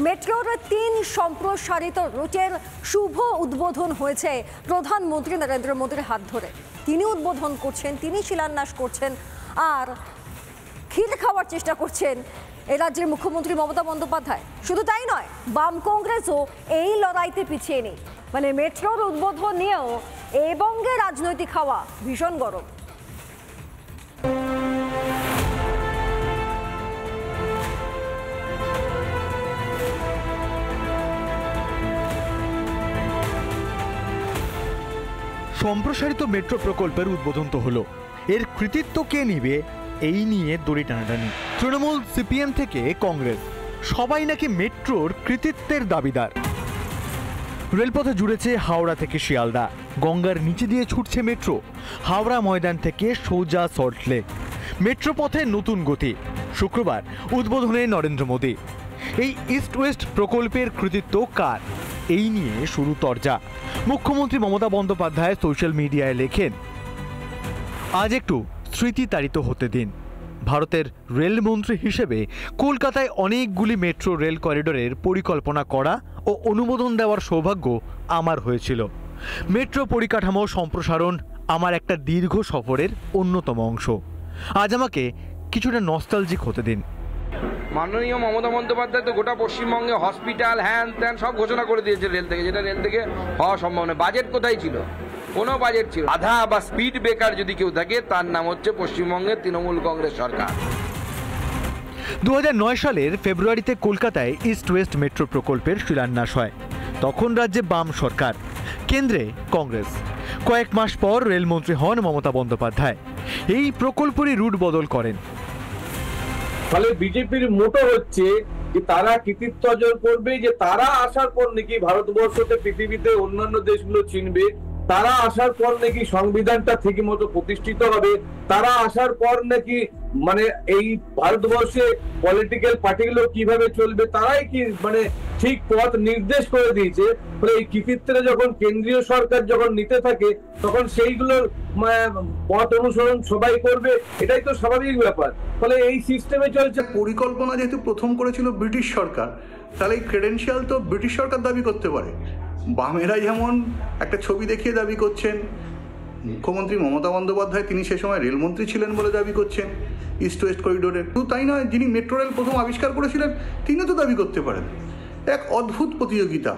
মেট্রোর 3 সম্প্রসারিত রুটের শুভ উদ্বোধন হয়েছে প্রধানমন্ত্রী নরেন্দ্র মোদীর হাত ধরে। তিনি উদ্বোধন করছেন, তিনি শিলান্যাস করছেন, আর ক্ষীর খাওয়ার চেষ্টা করছেন এই রাজ্যের মুখ্যমন্ত্রী মমতা বন্দ্যোপাধ্যায়। শুধু তাই নয়, বাম কংগ্রেসও এই লড়াইতে পিছিয়ে নেই। মানে মেট্রোর উদ্বোধন নিয়েও এই বঙ্গে রাজনৈতিক হাওয়া ভীষণ গরম। সম্প্রসারিত মেট্রো প্রকল্পের উদ্বোধন তো হলো, এর কৃতিত্ব কে নিবে এই নিয়ে দড়ি টানাটানি। তৃণমূল, সিপিএম থেকে কংগ্রেস সবাই নাকি মেট্রোর কৃতিত্বের দাবিদার। রেলপথে জুড়েছে হাওড়া থেকে শিয়ালদা, গঙ্গার নিচে দিয়ে ছুটছে মেট্রো, হাওড়া ময়দান থেকে সোজা সল্টলেক। মেট্রো পথে নতুন গতি। শুক্রবার উদ্বোধনে নরেন্দ্র মোদী। এই ইস্ট ওয়েস্ট প্রকল্পের কৃতিত্ব কার, এই নিয়ে শুরু তরজা। মুখ্যমন্ত্রী মমতা বন্দ্যোপাধ্যায় সোশ্যাল মিডিয়ায় লেখেন, আজ একটু স্মৃতি তাড়িত হতে দিন। ভারতের রেলমন্ত্রী হিসেবে কলকাতায় অনেকগুলি মেট্রো রেল করিডোরের পরিকল্পনা করা ও অনুমোদন দেওয়ার সৌভাগ্য আমার হয়েছিল। মেট্রো পরিকাঠামো সম্প্রসারণ আমার একটা দীর্ঘ সফরের অন্যতম অংশ। আজ আমাকে কিছুটা নস্টালজিক হতে দিন। মাননীয় মমতা বন্দ্যোপাধ্যায় তো গোটা পশ্চিমবঙ্গে হসপিটাল হ্যান ত্যান সব ঘোষণা করে দিয়েছে রেল থেকে, যেটা রেল থেকে হওয়া সম্ভব নয়। বাজেট কোথায় ছিল? কোনো বাজেট ছিল? আধা বা স্পিড ব্রেকার যদি কেউ থাকে তার নাম হচ্ছে পশ্চিমবঙ্গের তৃণমূল কংগ্রেস সরকার। 2009 সালের ফেব্রুয়ারিতে কলকাতায় ইস্ট ওয়েস্ট মেট্রো প্রকল্পের শিলান্যাস হয়। তখন রাজ্যে বাম সরকার, কেন্দ্রে কংগ্রেস। কয়েক মাস পর রেলমন্ত্রী হন মমতা বন্দ্যোপাধ্যায়। এই প্রকল্পেরই রুট বদল করেন। ফলে বিজেপির মোটো হচ্ছে যে তারা কৃতিত্ব অর্জন করবে, যে তারা আসার পর নাকি ভারতবর্ষতে পৃথিবীতে অন্যান্য দেশগুলো চিনবে, তারা আসার পর নাকি সংবিধানটা ঠিক মতো প্রতিষ্ঠিত হবে, তারা আসার পর নাকি মানে এই ভারতবর্ষে পলিটিক্যাল পার্টিগুলো কিভাবে চলবে তারাই কি মানে ঠিক পথ নির্দেশ করে দিয়েছে। ফলে এই কৃতিত্বটা যখন কেন্দ্রীয় সরকার যখন নিতে থাকে তখন সেইগুলোর পথ অনুসরণ সবাই করবে, এটাই তো স্বাভাবিক ব্যাপার। ফলে এই সিস্টেমে চলছে। পরিকল্পনা যেহেতু প্রথম করেছিল ব্রিটিশ সরকার, তাহলে এই ক্রেডেনশিয়াল তো ব্রিটিশ সরকার দাবি করতে পারে। বামেরা যেমন একটা ছবি দেখিয়ে দাবি করছেন, মুখ্যমন্ত্রী মমতা বন্দ্যোপাধ্যায় তিনি সে সময় রেলমন্ত্রী ছিলেন বলে দাবি করছেন ইস্ট ওয়েস্ট করিডোরের। শুধু তাই নয়, যিনি মেট্রো রেল প্রথম আবিষ্কার করেছিলেন তিনিও তো দাবি করতে পারেন। এক অদ্ভুত প্রতিযোগিতা।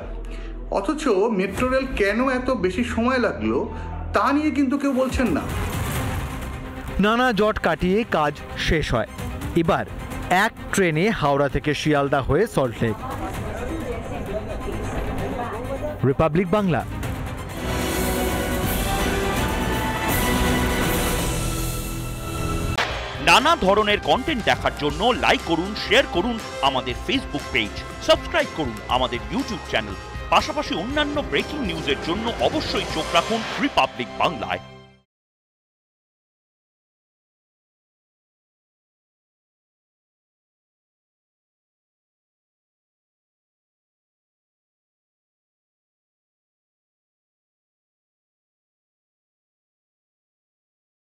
অথচ মেট্রো রেল কেন এত বেশি সময় লাগলো তা নিয়ে কিন্তু কেউ বলছেন না। নানা জট কাটিয়ে কাজ শেষ হয়। এবার এক ট্রেনে হাওড়া থেকে শিয়ালদা হয়ে সল্টলেক। রিপাবলিক বাংলা। নানা ধরনের কন্টেন্ট দেখার জন্য লাইক করুন, শেয়ার করুন আমাদের ফেসবুক পেজ, সাবস্ক্রাইব করুন আমাদের ইউটিউব চ্যানেল। পাশাপাশি অন্যান্য ব্রেকিং নিউজের জন্য অবশ্যই চোখ রাখুন রিপাবলিক বাংলায়।